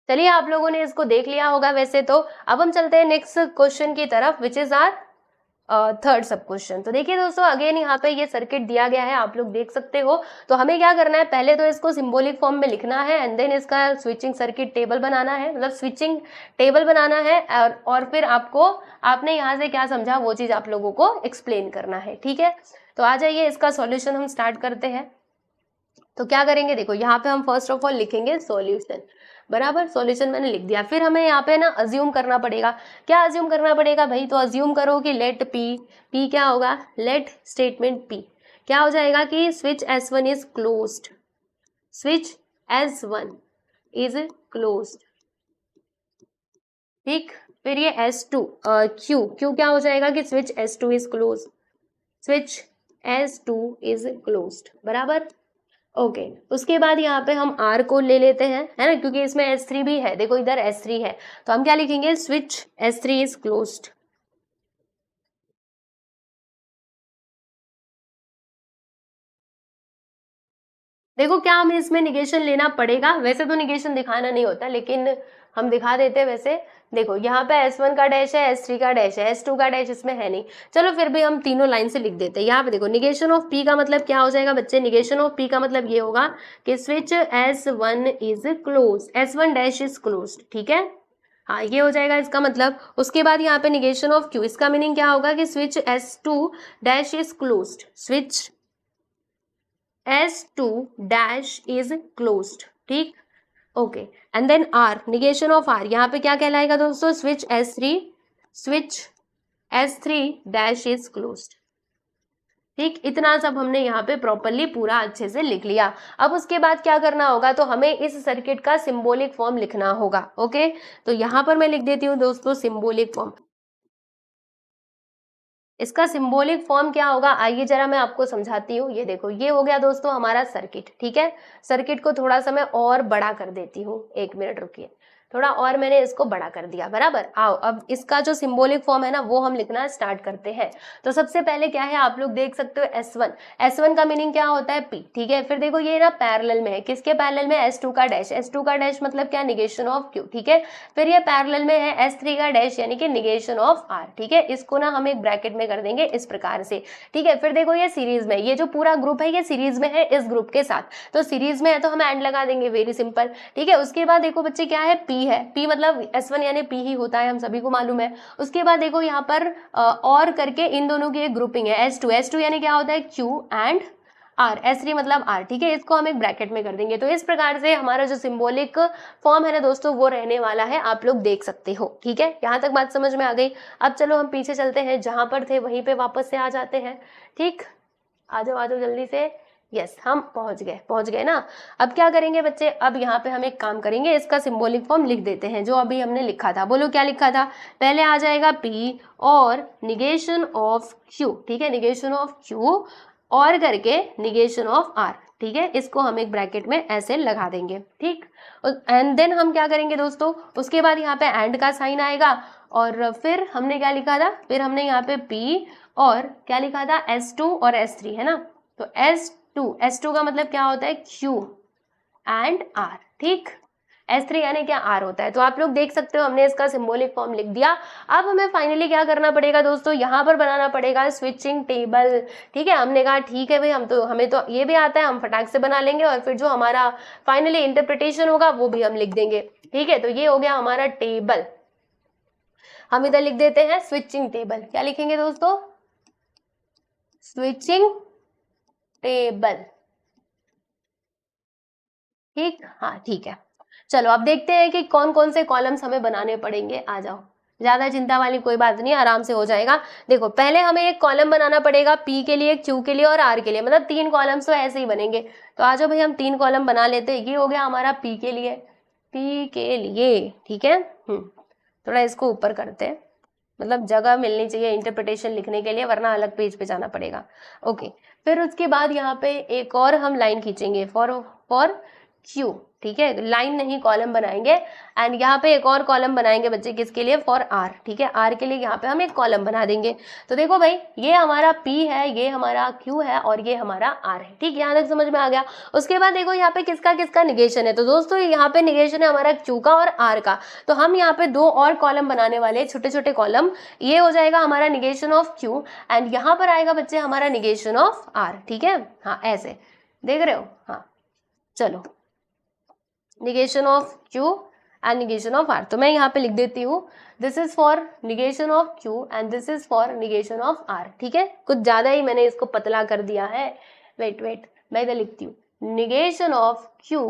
चलिए, आप लोगों ने इसको देख लिया होगा वैसे तो। अब हम चलते हैं नेक्स्ट क्वेश्चन की तरफ, विच इज आर थर्ड सब क्वेश्चन। तो देखिए दोस्तों, अगेन यहाँ पे ये सर्किट दिया गया है, आप लोग देख सकते हो। तो हमें क्या करना है, पहले तो इसको सिंबॉलिक फॉर्म में लिखना है एंड देन इसका स्विचिंग सर्किट टेबल बनाना है, मतलब स्विचिंग टेबल बनाना है, और फिर आपने यहाँ से क्या समझा वो चीज आप लोगों को एक्सप्लेन करना है, ठीक है। तो आ जाइए, इसका सॉल्यूशन हम स्टार्ट करते हैं। तो क्या करेंगे, देखो यहाँ पे हम फर्स्ट ऑफ ऑल लिखेंगे सॉल्यूशन, बराबर। सॉल्यूशन मैंने लिख दिया। फिर हमें यहाँ पे ना अज्यूम करना पड़ेगा। क्या अज्यूम करना पड़ेगा भाई? तो अज्यूम करो कि लेट पी क्या होगा, लेट स्टेटमेंट पी क्या हो जाएगा कि switch S1 is closed, switch S1 is closed, ठीक। फिर ये S2 Q क्या हो जाएगा कि switch S2 is closed, switch S2 is closed, बराबर। ओके उसके बाद यहाँ पे हम R को ले लेते हैं, है ना, क्योंकि इसमें S3 भी है। देखो इधर S3 है, तो हम क्या लिखेंगे, स्विच S3 इज क्लोज्ड। देखो क्या हमें इसमें निगेशन लेना पड़ेगा? वैसे तो निगेशन दिखाना नहीं होता, लेकिन हम दिखा देते हैं वैसे। देखो यहाँ पे S1 का डैश है, S3 का डैश है, S2 का डैश इसमें है नहीं। चलो फिर भी हम तीनों लाइन से लिख देते हैं। यहाँ पे देखो, निगेशन ऑफ P का मतलब क्या हो जाएगा बच्चे? निगेशन ऑफ P का मतलब ये होगा कि switch S1 is close, S1 dash is close, ठीक है। हाँ ये हो जाएगा इसका मतलब। उसके बाद यहाँ पे निगेशन ऑफ Q, इसका मीनिंग क्या होगा कि switch S2 dash is closed, switch S2 dash is closed, ठीक। Okay and then R, negation of R यहाँ पे क्या कहलाएगा दोस्तों? Switch S3 dash is closed, ठीक। इतना सब हमने यहाँ पे प्रॉपरली पूरा अच्छे से लिख लिया। अब उसके बाद क्या करना होगा, तो हमें इस सर्किट का सिंबॉलिक फॉर्म लिखना होगा। ओके तो यहाँ पर मैं लिख देती हूँ दोस्तों सिंबॉलिक फॉर्म। इसका सिंबॉलिक फॉर्म क्या होगा, आइए जरा मैं आपको समझाती हूँ। ये देखो, ये हो गया दोस्तों हमारा सर्किट, ठीक है। सर्किट को थोड़ा सा मैं और बड़ा कर देती हूँ, 1 मिनट रुकिए, थोड़ा और मैंने इसको बड़ा कर दिया, बराबर। आओ अब इसका जो सिंबॉलिक फॉर्म है ना वो हम लिखना स्टार्ट करते हैं। तो सबसे पहले क्या है, आप लोग देख सकते हो S1 का मीनिंग क्या होता है? P, ठीक है। फिर देखो ये ना पैरेलल में है, किसके पैरेलल में? S2 का डैश, S2 का डैश मतलब क्या? निगेशन ऑफ Q, ठीक है। फिर ये पैरेलल में है S3 का डैश, यानी कि निगेशन ऑफ R, ठीक है। इसको ना हम एक ब्रैकेट में कर देंगे इस प्रकार से, ठीक है। फिर देखो ये सीरीज में, ये जो पूरा ग्रुप है ये सीरीज में है इस ग्रुप के साथ, तो सीरीज में है तो हम एंड लगा देंगे, वेरी सिंपल, ठीक है। उसके बाद देखो बच्चे क्या है, P है, P मतलब S1 यानी P ही होता है, हम सभी को मालूम है। उसके बाद देखो यहाँ पर और करके इन दोनों की एक ग्रुपिंग है S2 यानी क्या होता है? Q एंड आर, S3 मतलब आर, ठीक है, इसको हम एक ब्रैकेट में कर देंगे। तो इस प्रकार से हमारा जो सिंबॉलिक फॉर्म है ना दोस्तों वो रहने वाला है, आप लोग देख सकते हो, ठीक है, यहाँ तक बात समझ में आ गई। अब चलो हम पीछे चलते हैं, जहां पर थे वहीं पे वापस से आ जाते हैं, ठीक, आ जाओ जल्दी से। यस, हम पहुंच गए ना। अब क्या करेंगे बच्चे, अब यहाँ पे हम एक काम करेंगे, इसका सिंबॉलिक फॉर्म लिख देते हैं जो अभी हमने लिखा था। बोलो क्या लिखा था, पहले आ जाएगा P और निगेशन ऑफ Q, ठीक है, निगेशन ऑफ Q और करके निगेशन ऑफ R, ठीक है, इसको हम एक ब्रैकेट में ऐसे लगा देंगे, ठीक। एंड देन हम क्या करेंगे दोस्तों, उसके बाद यहाँ पे एंड का साइन आएगा और फिर हमने क्या लिखा था, फिर हमने यहाँ पे P और क्या लिखा था, S2 और S3 है ना। तो S2 का मतलब क्या होता है, Q एंड R, ठीक। S3 यानी क्या, R होता है। तो आप लोग देख सकते हो हमने इसका सिंबॉलिक फॉर्म लिख दिया। अब हमें फाइनली क्या करना पड़ेगा दोस्तों, यहाँ पर बनाना पड़ेगा स्विचिंग टेबल, ठीक है। हमने कहा ठीक है भाई, हमें तो ये भी आता है, हम फटाक से बना लेंगे और फिर जो हमारा फाइनली इंटरप्रिटेशन होगा वो भी हम लिख देंगे, ठीक है। तो ये हो गया हमारा टेबल, हम इधर लिख देते हैं स्विचिंग टेबल। क्या लिखेंगे दोस्तों, स्विचिंग टेबल, ठीक, हाँ ठीक है। चलो अब देखते हैं कि कौन कौन से कॉलम्स हमें बनाने पड़ेंगे। आ जाओ, ज्यादा चिंता वाली कोई बात नहीं, आराम से हो जाएगा। देखो पहले हमें एक कॉलम बनाना पड़ेगा P के लिए, Q के लिए और R के लिए, मतलब 3 कॉलम्स तो ऐसे ही बनेंगे। तो आ जाओ भाई, हम 3 कॉलम बना लेते हैं। ये हो गया हमारा P के लिए, ठीक है। थोड़ा इसको ऊपर करते हैं, मतलब जगह मिलनी चाहिए इंटरप्रिटेशन लिखने के लिए, वरना अलग पेज पे जाना पड़ेगा। ओके, फिर उसके बाद यहाँ पे एक और हम लाइन खींचेंगे फॉर Q, ठीक है, लाइन नहीं कॉलम बनाएंगे। एंड यहाँ पे एक और कॉलम बनाएंगे बच्चे, किसके लिए, फॉर R, ठीक है, R के लिए यहाँ पे हम एक कॉलम बना देंगे। तो देखो भाई, ये हमारा P है, ये हमारा Q है और ये हमारा R है, ठीक, यहाँ तक समझ में आ गया। उसके बाद देखो यहाँ पे किसका किसका निगेशन है, तो दोस्तों यहाँ पे निगेशन है हमारा Q का और R का। तो हम यहाँ पे 2 और कॉलम बनाने वाले, छोटे छोटे कॉलम। ये हो जाएगा हमारा निगेशन ऑफ Q एंड यहाँ पर आएगा बच्चे हमारा निगेशन ऑफ R, ठीक है, हाँ ऐसे देख रहे हो, हाँ चलो, negation of Q and negation of R। तो मैं यहाँ पे लिख देती हूँ, this is for negation of Q and this is for negation of R, ठीक है। कुछ ज्यादा ही मैंने इसको पतला कर दिया है, वेट मैं इधर लिखती हूँ, negation of Q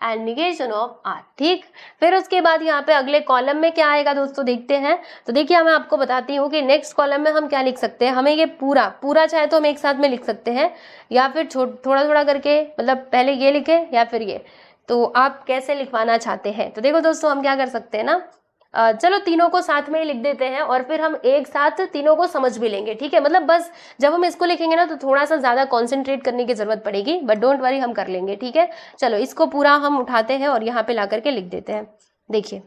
and negation of R, ठीक। फिर उसके बाद यहाँ पे अगले कॉलम में क्या आएगा दोस्तों, देखते हैं। तो देखिए मैं आपको बताती हूँ कि नेक्स्ट कॉलम में हम क्या लिख सकते हैं। हमें ये पूरा चाहे तो हम एक साथ में लिख सकते हैं, या फिर थोड़ा थोड़ा करके, मतलब पहले ये लिखे या फिर ये, तो आप कैसे लिखवाना चाहते हैं। तो देखो दोस्तों, हम क्या कर सकते हैं ना, चलो तीनों को साथ में ही लिख देते हैं और फिर हम एक साथ तीनों को समझ भी लेंगे, ठीक है। मतलब बस जब हम इसको लिखेंगे ना तो थोड़ा सा ज्यादा कॉन्सेंट्रेट करने की जरूरत पड़ेगी, बट डोंट वरी, हम कर लेंगे, ठीक है। चलो इसको पूरा हम उठाते हैं और यहाँ पे ला करके लिख देते हैं। देखिए,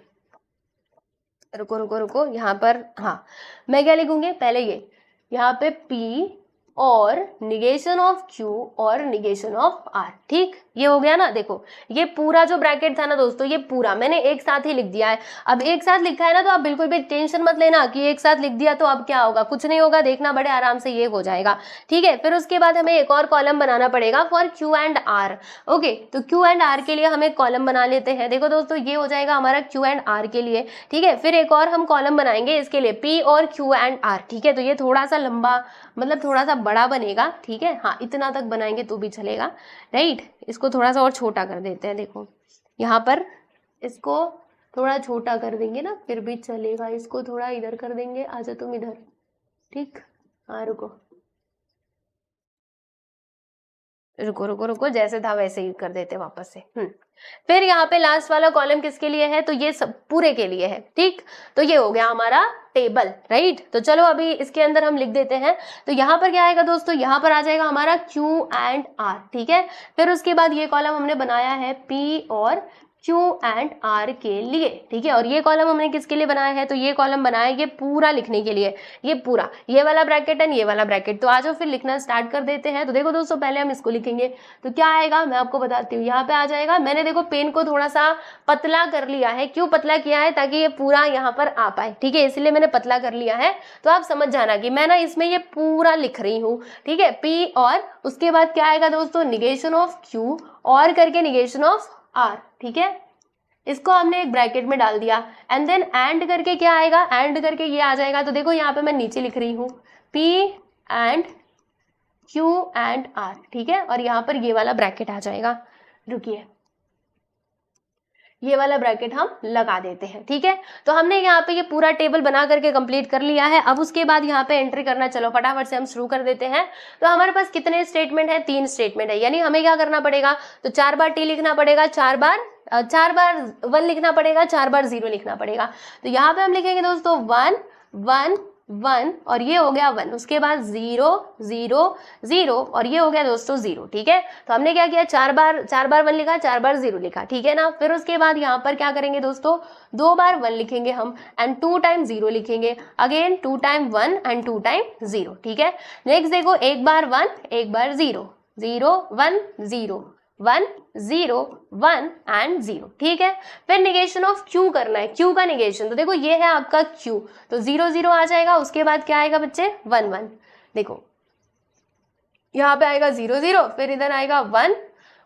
रुको यहाँ पर, हाँ मैं क्या लिखूंगी, पहले ये यहाँ पे P और निगेशन ऑफ Q और निगेशन ऑफ R, ठीक, ये हो गया ना। देखो ये पूरा जो ब्रैकेट था ना दोस्तों, ये पूरा मैंने एक साथ ही लिख दिया है। अब एक साथ लिखा है ना, तो आप बिल्कुल भी टेंशन मत लेना कि एक साथ लिख दिया तो अब क्या होगा, कुछ नहीं होगा, देखना बड़े आराम से ये हो जाएगा, ठीक है। फिर उसके बाद हमें एक और कॉलम बनाना पड़ेगा for Q and R। Okay, तो Q एंड R के लिए हम एक कॉलम बना लेते हैं। देखो दोस्तों, ये हो जाएगा हमारा Q एंड R के लिए, ठीक है। फिर एक और हम कॉलम बनाएंगे इसके लिए P और Q एंड R, ठीक है। तो ये थोड़ा सा लंबा, मतलब थोड़ा सा बड़ा बनेगा, ठीक है, हाँ इतना तक बनाएंगे तो भी चलेगा, राइट। इसको थोड़ा सा और छोटा कर देते हैं, देखो यहाँ पर इसको थोड़ा छोटा कर देंगे ना, फिर भी चलेगा। इसको थोड़ा इधर कर देंगे, आजा तुम इधर, ठीक, हाँ रुको, जैसे था वैसे ही कर देते वापस से। फिर यहाँ पे लास्ट वाला कॉलम किसके लिए है, तो ये सब पूरे के लिए है, ठीक। तो ये हो गया हमारा टेबल, राइट। तो चलो अभी इसके अंदर हम लिख देते हैं। तो यहाँ पर क्या आएगा दोस्तों, यहाँ पर आ जाएगा हमारा Q एंड R, ठीक है। फिर उसके बाद ये कॉलम हमने बनाया है P और Q एंड R के लिए, ठीक है। और ये कॉलम हमने किसके लिए बनाया है, तो ये कॉलम बनाया है ये पूरा लिखने के लिए, ये पूरा, ये वाला ब्रैकेट एंड ये वाला ब्रैकेट। तो आ जाओ फिर लिखना स्टार्ट कर देते हैं। तो देखो दोस्तों, पहले हम इसको लिखेंगे, तो क्या आएगा मैं आपको बताती हूँ। यहाँ पे आ जाएगा, मैंने देखो पेन को थोड़ा सा पतला कर लिया है। क्यों पतला किया है, ताकि ये पूरा यहाँ पर आ पाए, ठीक है, इसलिए मैंने पतला कर लिया है। तो आप समझ जाना कि मैं ना इसमें ये पूरा लिख रही हूँ, ठीक है। P और उसके बाद क्या आएगा दोस्तों, निगेशन ऑफ Q और करके निगेशन ऑफ R, ठीक है। इसको हमने एक ब्रैकेट में डाल दिया एंड देन एंड करके क्या आएगा, एंड करके ये आ जाएगा। तो देखो यहाँ पे मैं नीचे लिख रही हूँ P and Q and R, ठीक है। और यहाँ पर ये वाला ब्रैकेट आ जाएगा, रुकिए ये वाला ब्रैकेट हम लगा देते हैं, ठीक है। तो हमने यहाँ पे ये पूरा टेबल बना करके कंप्लीट कर लिया है। अब उसके बाद यहाँ पे एंट्री करना, चलो फटाफट से हम शुरू कर देते हैं। तो हमारे पास कितने स्टेटमेंट है, 3 स्टेटमेंट है, यानी हमें क्या करना पड़ेगा, तो 4 बार T लिखना पड़ेगा, 4 बार 1 लिखना पड़ेगा, 4 बार 0 लिखना पड़ेगा। तो यहाँ पे हम लिखेंगे दोस्तों 1 1 1 और ये हो गया 1, उसके बाद 0 0 0 और ये हो गया दोस्तों 0, ठीक है। तो हमने क्या किया, 4 बार 1 लिखा, 4 बार 0 लिखा, ठीक है ना। फिर उसके बाद यहाँ पर क्या करेंगे दोस्तों, 2 बार 1 लिखेंगे हम एंड 2 टाइम 0 लिखेंगे, अगेन 2 टाइम 1 एंड 2 टाइम 0, ठीक है। नेक्स्ट देखो, 1 बार 1 1 बार 0 0 1 0 1 0 1 एंड 0, ठीक है। फिर निगेशन ऑफ Q करना है, Q का निगेशन, तो देखो ये है आपका Q, तो 0 0 आ जाएगा, उसके बाद क्या आएगा बच्चे 1 1, देखो यहाँ पे आएगा 0 0, फिर इधर आएगा 1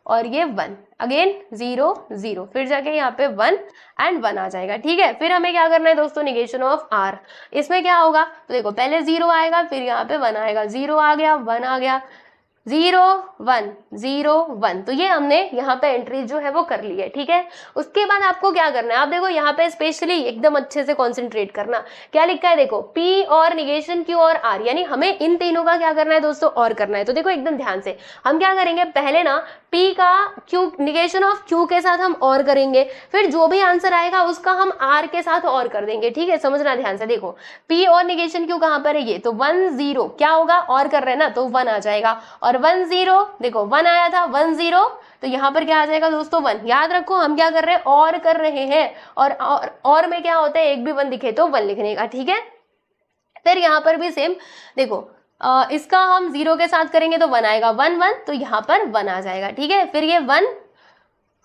और ये 1, अगेन 0 0, फिर जाके यहाँ पे 1 एंड 1 आ जाएगा, ठीक है। फिर हमें क्या करना है दोस्तों, निगेशन ऑफ R, इसमें क्या होगा, तो देखो पहले 0 आएगा, फिर यहाँ पे 1 आएगा, 0 आ गया 1 आ गया, 0 1 0 1, तो ये हमने यहाँ पे एंट्री जो है वो कर ली है, ठीक है। उसके बाद आपको क्या करना है, आप देखो यहाँ पे स्पेशली एकदम अच्छे से कॉन्सेंट्रेट करना, क्या लिखा है देखो, P और निगेशन Q और R, यानी हमें इन तीनों का क्या करना है दोस्तों, और करना है। तो देखो एकदम ध्यान से हम क्या करेंगे, पहले ना P का Q निगेशन ऑफ Q के साथ हम और करेंगे, फिर जो भी आंसर आएगा उसका हम R के साथ और कर देंगे, ठीक है। समझना ध्यान से, देखो P और निगेशन Q कहाँ पर है, ये तो 1 0 क्या होगा, और कर रहे हैं ना, तो 1 आ जाएगा, और 1 0 देखो 1 आया था 1 0, तो यहाँ पर क्या आ जाएगा दोस्तों 1। याद रखो हम क्या कर रहे हैं, और कर रहे हैं, और में क्या होता है, एक भी 1 दिखे तो 1 लिखने का, ठीक है। फिर यहाँ पर भी सेम देखो, इसका हम 0 के साथ करेंगे तो 1 आएगा, 1 1, तो यहाँ पर 1 आ जाएगा, ठीक है। फिर ये 1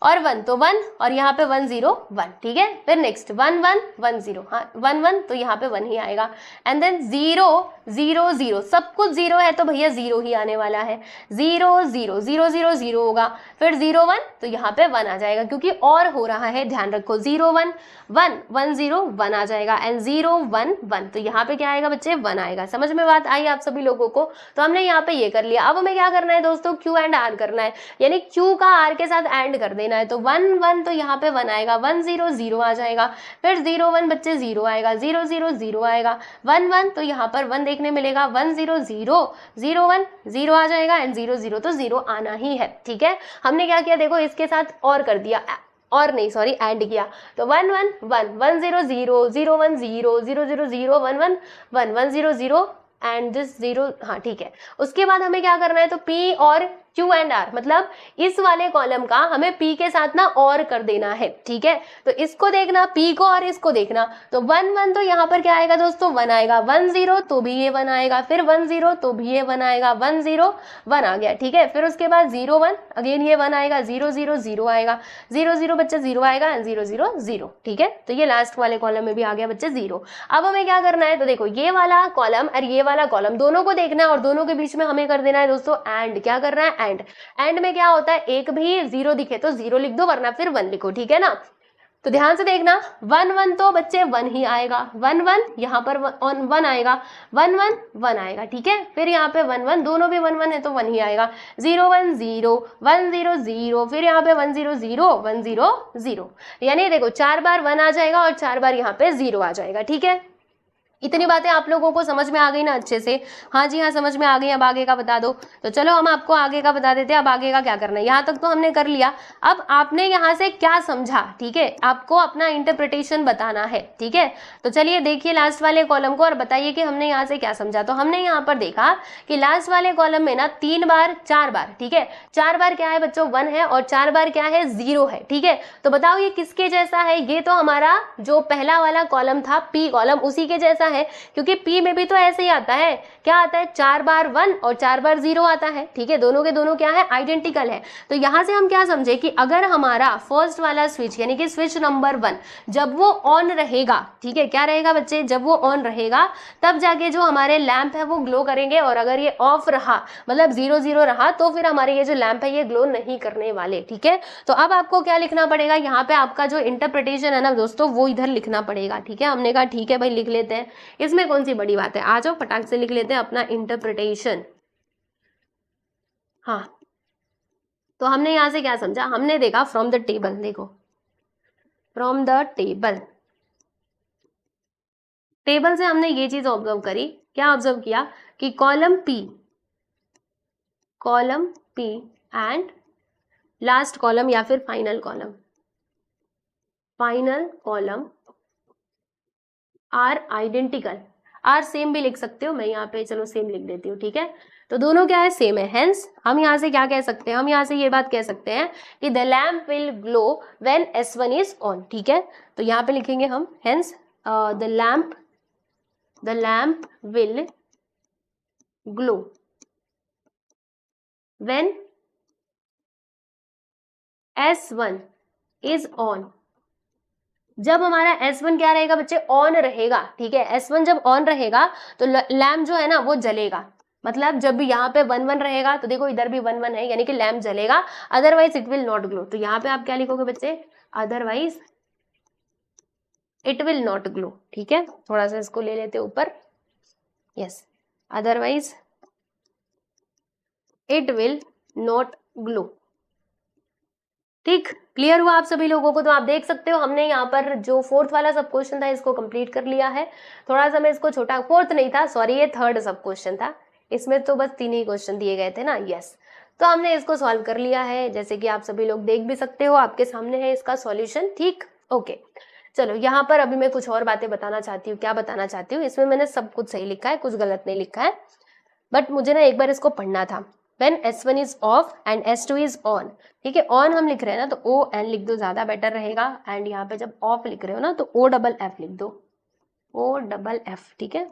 और 1 तो 1 और यहाँ पे 1 0 1, ठीक है। फिर नेक्स्ट 1 1 1 0, हाँ 1 1, तो यहाँ पे 1 ही आएगा, एंड देन 0 0 0, सब कुछ 0 है तो भैया 0 ही आने वाला है, 0 0 0 0 0 होगा, फिर 0 1, तो यहाँ पे 1 आ जाएगा, क्योंकि और हो रहा है, ध्यान रखो, 0 1 1 1 0 1 आ जाएगा, एंड 0 1 1, तो यहाँ पे क्या आएगा बच्चे 1 आएगा। समझ में बात आई आप सभी लोगों को, तो हमने यहाँ पे ये कर लिया। अब हमें क्या करना है दोस्तों, Q एंड R करना है, यानी Q का R के साथ एंड कर देना है, तो 1 1, तो यहाँ पे 1 आएगा, 1 0 0 आ जाएगा, फिर 0 1 बच्चे 0 आएगा, 0 0 0 आएगा, 1 1, तो यहाँ पर 1 देखने मिलेगा, 1 0 0 0 1 0 आ जाएगा, एंड 0 0 तो 0 आना ही है, ठीक है। हमने क्या किया देखो, इसके साथ और कर दिया, और नहीं सॉरी एंड किया, तो 1 1 1 1 0 0 0 1 0 0 0 0 1 1 1 1 0 0 एंड दिस 0, हाँ ठीक है। उसके बाद हमें क्या करना है, तो P और Q एंड R, मतलब इस वाले कॉलम का हमें P के साथ ना और कर देना है, ठीक है। तो इसको देखना, P को और इसको देखना, तो 1 1, तो यहाँ पर क्या आएगा दोस्तों 1 आएगा, 1 0 तो भी ये 1 आएगा, फिर 1 0 तो भी ये 1 आएगा, 1 0 1 आ गया, ठीक है। फिर उसके बाद 0 1, अगेन ये 1 आएगा, 0 0 0 आएगा, 0 0 बच्चे 0 आएगा, एंड 0 0 0, ठीक है। तो ये लास्ट वाले कॉलम में भी आ गया बच्चे 0। अब हमें क्या करना है, तो देखो ये वाला कॉलम और ये वाला कॉलम दोनों को देखना है, और दोनों के बीच में हमें कर देना है दोस्तों एंड, क्या करना है एंड में क्या होता है, एक भी 0 दिखे तो 0 लिख दो, वरना फिर 1 लिखो, ठीक है ना। तो ध्यान से देखना, 1 1 तो बच्चे 1 ही आएगा, 1 1 यहाँ पर 1 आएगा, 1 1 1 आएगा, ठीक है। फिर यहाँ पे 1 1, दोनों भी 1 1 है तो 1 ही आएगा, 0 1 0 1 0 0, फिर यहाँ पे 1 0 0 1 0 0, यानी देखो 4 बार 1 आ जाएगा और 4 बार यहाँ पे 0 आ जाएगा, ठीक है। इतनी बातें आप लोगों को समझ में आ गई ना अच्छे से, हाँ जी हाँ समझ में आ गई। अब आगे का बता दो, तो चलो हम आपको आगे का बता देते हैं। अब आगे का क्या करना है, यहाँ तक तो हमने कर लिया, अब आपने यहाँ से क्या समझा, ठीक है, आपको अपना इंटरप्रिटेशन बताना है, ठीक है। तो चलिए देखिए लास्ट वाले कॉलम को और बताइए कि हमने यहाँ से क्या समझा। तो हमने यहाँ पर देखा कि लास्ट वाले कॉलम में ना 3 बार 4 बार, ठीक है, 4 बार क्या है बच्चों 1 है, और 4 बार क्या है 0 है, ठीक है। तो बताओ ये किसके जैसा है, ये तो हमारा जो पहला वाला कॉलम था P कॉलम, उसी के जैसा है, क्योंकि P में भी तो ऐसे ही आता है, क्या आता है 4 बार 1 और 4 बार 0 आता है, ठीक है, दोनों के दोनों क्या है आइडेंटिकल है। तो यहाँ से हम क्या समझे कि अगर हमारा फर्स्ट वाला स्विच यानी कि स्विच नंबर 1 जब वो ऑन रहेगा, ठीक है, क्या रहेगा बच्चे, जब वो ऑन रहेगा तब जाके जो हमारे लैंप है वो ग्लो करेंगे, और अगर ये ऑफ रहा मतलब 0 0 रहा तो फिर हमारे ये जो लैंप है ये ग्लो नहीं करने वाले, ठीक है। तो अब आपको क्या लिखना पड़ेगा, यहाँ पे आपका जो इंटरप्रिटेशन है ना दोस्तों वो इधर लिखना पड़ेगा, ठीक है। हमने कहा ठीक है भाई लिख लेते हैं, इसमें कौन सी बड़ी बात है, आ जाओ फटाक से लिख लेते हैं अपना इंटरप्रिटेशन। हाँ, तो हमने यहाँ से क्या समझा, हमने देखा फ्रॉम द टेबल, देखो फ्रॉम द टेबल, टेबल से हमने ये चीज ऑब्जर्व करी, क्या ऑब्जर्व किया कि column P and last column या फिर final column are identical, are same भी लिख सकते हो, मैं यहाँ पे चलो सेम लिख देती हूँ, ठीक है। तो दोनों क्या है, सेम है, हेंस हम यहाँ से क्या कह सकते हैं, हम यहाँ से ये बात कह सकते हैं कि the lamp will glow when S1 is on, ठीक है। तो यहाँ पे लिखेंगे हम hence the lamp will glow when S1 is on, जब हमारा S1 क्या रहेगा बच्चे, ऑन रहेगा, ठीक है। S1 जब ऑन रहेगा तो लैम्प जो है ना वो जलेगा, मतलब जब भी यहाँ पे 1 1 रहेगा तो देखो इधर भी 1 1 है, यानी कि लैम्प जलेगा, otherwise it will not glow. तो यहाँ पे आप क्या लिखोगे बच्चे, otherwise it will not glow, ठीक है। थोड़ा सा इसको ले लेते ऊपर, yes, otherwise it will not glow, ठीक। क्लियर हुआ आप सभी लोगों को। तो आप देख सकते हो हमने यहाँ पर जो फोर्थ वाला सब क्वेश्चन था इसको कंप्लीट कर लिया है। थोड़ा सा मैं इसको छोटा, फोर्थ नहीं था सॉरी, ये थर्ड सब क्वेश्चन था, इसमें तो बस 3 ही क्वेश्चन दिए गए थे ना, यस। तो हमने इसको सॉल्व कर लिया है, जैसे कि आप सभी लोग देख भी सकते हो, आपके सामने है इसका सॉल्यूशन, ठीक, ओके। चलो यहाँ पर अभी मैं कुछ और बातें बताना चाहती हूँ, क्या बताना चाहती हूँ, इसमें मैंने सब कुछ सही लिखा है, कुछ गलत नहीं लिखा है, बट मुझे ना एक बार इसको पढ़ना था। When S1 is off and S2 is on, ठीक है, ऑन हम लिख रहे हैं ना तो ON लिख दो, ज्यादा बेटर रहेगा। एंड यहाँ पे जब ऑफ लिख रहे हो ना तो OFF लिख दो, OFF, ठीक है।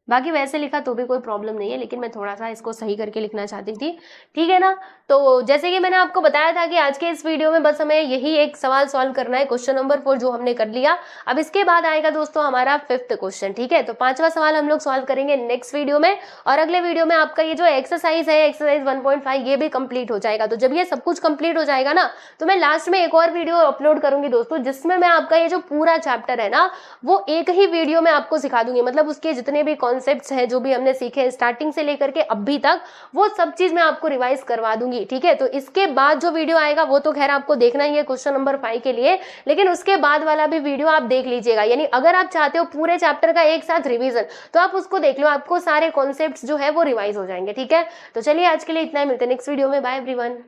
बाकी वैसे लिखा तो भी कोई प्रॉब्लम नहीं है, लेकिन मैं थोड़ा सा इसको सही करके लिखना चाहती थी, ठीक है ना। तो जैसे कि मैंने आपको बताया था कि आज के इस वीडियो में बस हमें यही एक सवाल सॉल्व करना है, क्वेश्चन नंबर 4 जो हमने कर लिया। अब इसके बाद आएगा दोस्तों हमारा 5th क्वेश्चन, ठीक है। तो 5वां सवाल हम लोग सॉल्व करेंगे नेक्स्ट वीडियो में, और अगले वीडियो में आपका ये जो एक्सरसाइज है, एक्सरसाइज 1.5, ये भी कंप्लीट हो जाएगा। तो जब ये सब कुछ कंप्लीट हो जाएगा ना तो मैं लास्ट में एक और वीडियो अपलोड करूंगी दोस्तों, जिसमें मैं आपका ये जो पूरा चैप्टर है ना वो एक ही वीडियो में आपको सिखा दूंगी, मतलब उसके जितने भी कॉन्सेप्ट्स हैं जो भी हमने सीखे स्टार्टिंग से लेकर के अभी तक, वो सब चीज मैं आपको रिवाइज करवा दूंगी, ठीक है। तो इसके बाद जो वीडियो आएगा वो तो खैर आपको देखना ही है क्वेश्चन नंबर 5 के लिए, लेकिन उसके बाद वाला भी वीडियो आप देख लीजिएगा, यानी अगर आप चाहते हो पूरे चैप्टर का एक साथ रिवीजन तो आप उसको देख लो, आपको सारे कॉन्सेप्ट्स जो है वो रिवाइज हो जाएंगे, ठीक है। तो चलिए आज के लिए इतना ही, मिलते हैं नेक्स्ट वीडियो में, बाय एवरीवन।